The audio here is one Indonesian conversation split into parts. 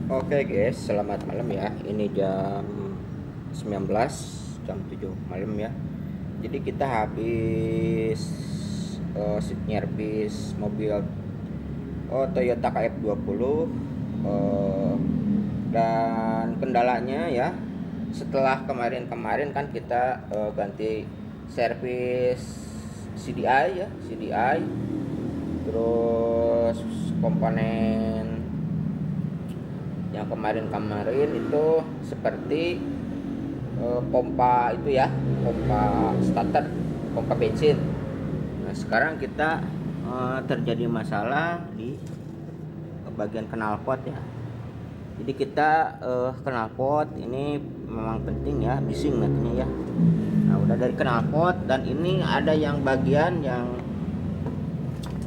Oke guys, selamat malam ya. Ini jam 19, jam 7 malam ya. Jadi kita habis nyervis mobil Toyota KF20, eh, dan kendalanya ya, setelah kemarin-kemarin kan kita ganti servis CDI ya, CDI, terus komponen yang kemarin-kemarin itu seperti pompa itu ya, pompa starter, pompa bensin. Nah sekarang kita terjadi masalah di bagian knalpot ya. Jadi kita knalpot ini memang penting ya, bising nantinya ya. Nah udah dari knalpot, dan ini ada yang bagian yang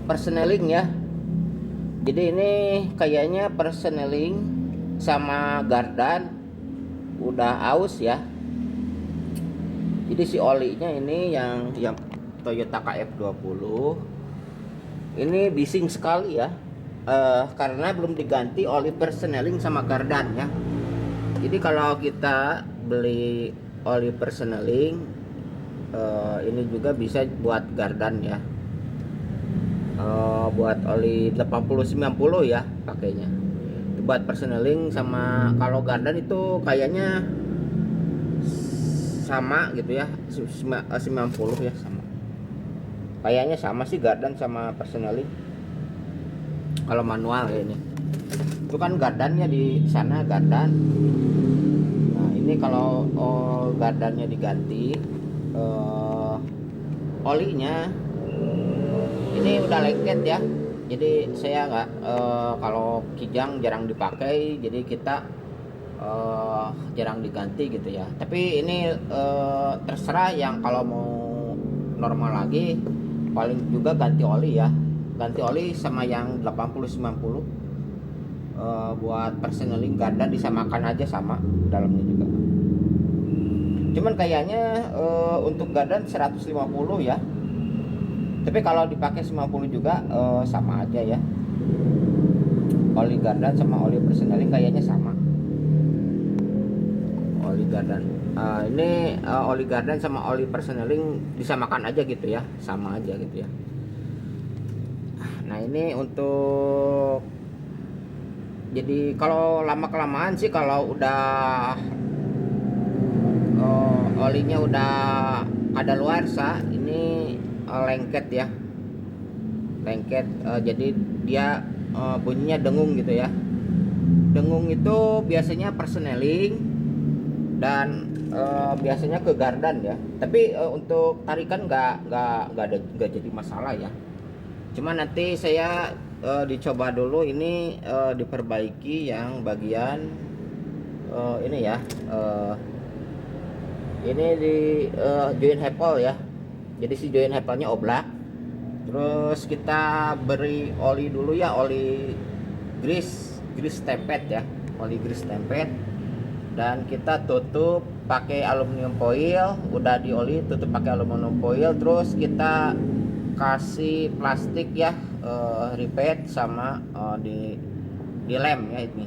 persneling ya. Jadi ini kayaknya persneling sama gardan udah aus ya. Jadi si olinya ini yang Toyota KF20 ini bising sekali ya, karena belum diganti oli persneling sama gardan ya. Jadi kalau kita beli oli persneling, ini juga bisa buat gardan ya, buat oli 80-90 ya pakainya buat persneling. Sama kalau gardan itu kayaknya sama gitu ya, 90 ya, sama kayaknya, sama sih gardan sama persneling kalau manual ya. Ini itu kan gardannya di sana gardan. Nah ini kalau gardannya diganti, olinya ini udah lengket ya. Jadi saya nggak, kalau kijang jarang dipakai, jadi kita jarang diganti gitu ya. Tapi ini terserah yang kalau mau normal lagi paling juga ganti oli ya, ganti oli sama yang 80-90. Buat persneling gardan disamakan aja, sama dalamnya juga. Cuman kayaknya untuk gardan 150 ya. Tapi kalau dipakai 90 juga sama aja ya. Oli gardan sama oli persneling kayaknya sama. Oli gardan, ini oli gardan sama oli persneling disamakan aja gitu ya, sama aja gitu ya. Nah ini untuk, jadi kalau lama kelamaan sih, kalau udah olinya udah ada luarsa, ini lengket ya, lengket. Jadi dia bunyinya dengung gitu ya. Dengung itu biasanya persneling dan biasanya ke gardan ya. Tapi untuk tarikan nggak jadi masalah ya. Cuma nanti saya dicoba dulu ini, diperbaiki yang bagian ini ya, ini di join hepel ya. Jadi si join hepelnya oblak. Terus kita beri oli dulu ya, oli grease tempet ya, oli grease tempet. Dan kita tutup pakai aluminium foil, udah di oli tutup pakai aluminium foil. Terus kita kasih plastik ya, ripet sama di lem ya ini.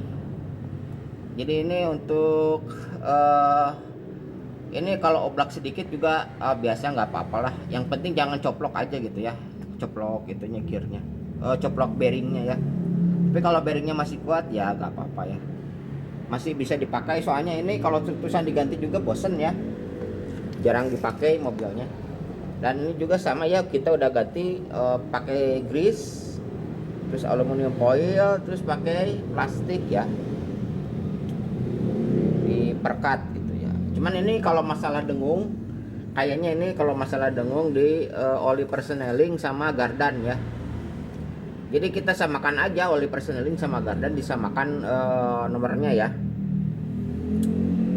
Jadi ini untuk ini kalau oblak sedikit juga biasa nggak apa-apa lah. Yang penting jangan coplok aja gitu ya, coplok itunya gearnya, coplok bearingnya ya. Tapi kalau bearingnya masih kuat ya nggak apa-apa ya, masih bisa dipakai. Soalnya ini kalau terusan diganti juga bosen ya, jarang dipakai mobilnya. Dan ini juga sama ya, kita udah ganti pakai grease, terus aluminium foil, terus pakai plastik ya, diperkat gitu ya. Cuman ini kalau masalah dengung, kayaknya ini kalau masalah dengung di oli persneling sama gardan ya. Jadi kita samakan aja oli persneling sama gardan, disamakan nomornya ya,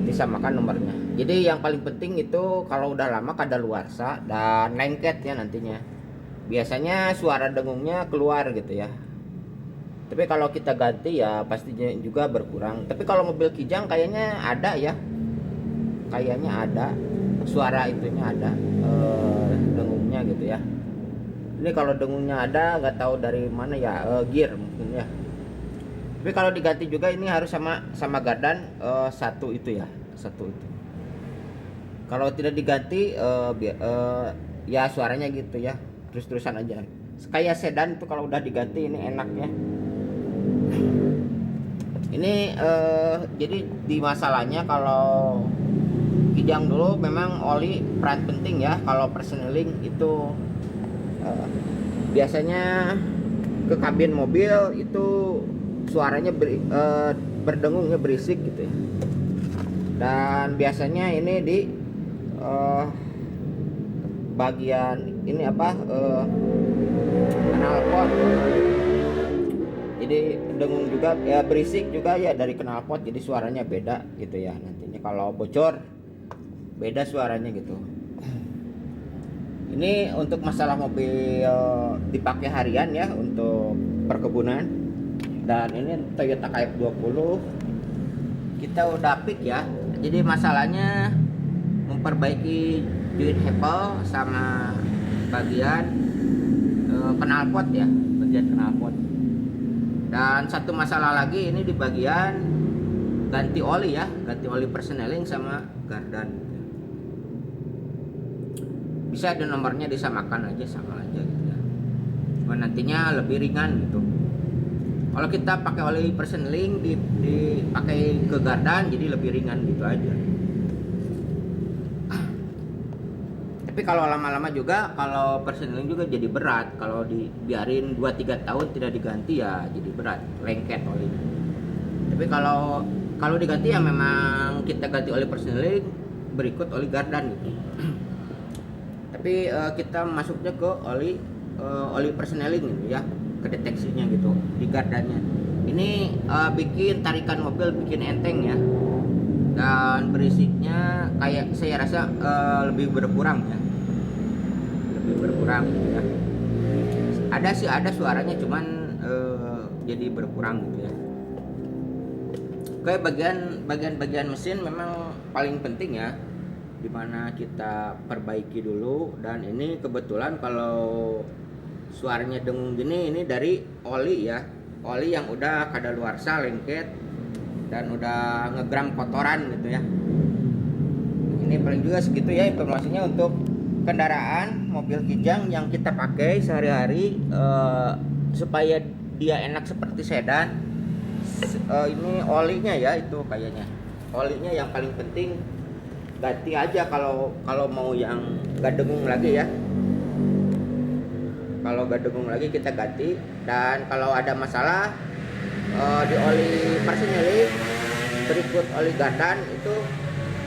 disamakan nomornya. Jadi yang paling penting itu kalau udah lama kadaluarsa dan lengket ya nantinya, biasanya suara dengungnya keluar gitu ya. Tapi kalau kita ganti ya pastinya juga berkurang. Tapi kalau mobil kijang kayaknya ada ya, kayaknya ada suara itunya, ada dengungnya gitu ya. Ini kalau dengungnya ada, nggak tahu dari mana ya, gear mungkin ya. Tapi kalau diganti juga ini harus sama gardan satu itu ya, satu itu. Kalau tidak diganti ya suaranya gitu ya, terus-terusan aja. Kayak sedan itu kalau udah diganti ini enaknya. Ini jadi di masalahnya kalau Kijang dulu memang oli peran penting ya. Kalau persneling itu biasanya ke kabin mobil itu suaranya berdengungnya berisik gitu ya. Dan biasanya ini di bagian ini apa knalpot, jadi dengung juga ya, berisik juga ya dari knalpot, jadi suaranya beda gitu ya. Nantinya kalau bocor beda suaranya gitu. Ini untuk masalah mobil dipakai harian ya untuk perkebunan. Dan ini Toyota KF20 kita udah pick ya. Jadi masalahnya memperbaiki joint heppel sama bagian knalpot ya, bagian knalpot. Dan satu masalah lagi ini di bagian ganti oli ya, ganti oli persneling sama gardan. Bisa ada nomornya disamakan aja, sama aja gitu ya. Cuma nantinya lebih ringan gitu. Kalau kita pakai oli persneling dipakai ke gardan jadi lebih ringan gitu aja. Tapi kalau lama-lama juga kalau persneling juga jadi berat. Kalau dibiarin 2-3 tahun tidak diganti ya jadi berat, lengket olinya. Tapi kalau diganti ya memang kita ganti oli persneling berikut oli gardan gitu. Tapi kita masuknya ke oli persneling gitu ya, ke deteksinya gitu di gardannya. Ini bikin tarikan mobil bikin enteng ya, dan berisiknya kayak saya rasa lebih berkurang ya, lebih berkurang gitu ya. Ada suaranya cuman jadi berkurang gitu ya. Oke, bagian mesin memang paling penting ya, dimana kita perbaiki dulu. Dan ini kebetulan kalau suaranya dengung gini ini dari oli ya, oli yang udah kadaluarsa lengket dan udah ngegram kotoran gitu ya. Ini paling juga segitu ya informasinya untuk kendaraan mobil Kijang yang kita pakai sehari-hari supaya dia enak seperti sedan. Ini olinya ya, itu kayaknya olinya yang paling penting. Ganti aja kalau mau yang gak dengung lagi ya. Kalau gak dengung lagi kita ganti. Dan kalau ada masalah di oli persneling berikut oli gardan itu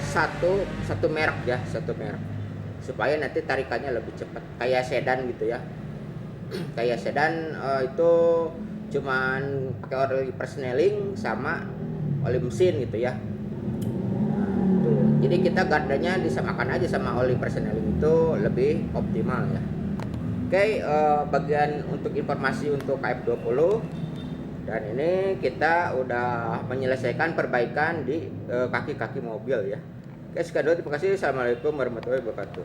satu merek ya, satu merek, supaya nanti tarikannya lebih cepat kayak sedan gitu ya. Kayak sedan itu cuman pakai oli persneling sama oli mesin gitu ya. Jadi kita gardannya disamakan aja sama oli persneling, itu lebih optimal ya. Oke, bagian untuk informasi untuk KF20. Dan ini kita udah menyelesaikan perbaikan di kaki-kaki mobil ya. Oke, sekian dulu, terima kasih. Assalamualaikum warahmatullahi wabarakatuh.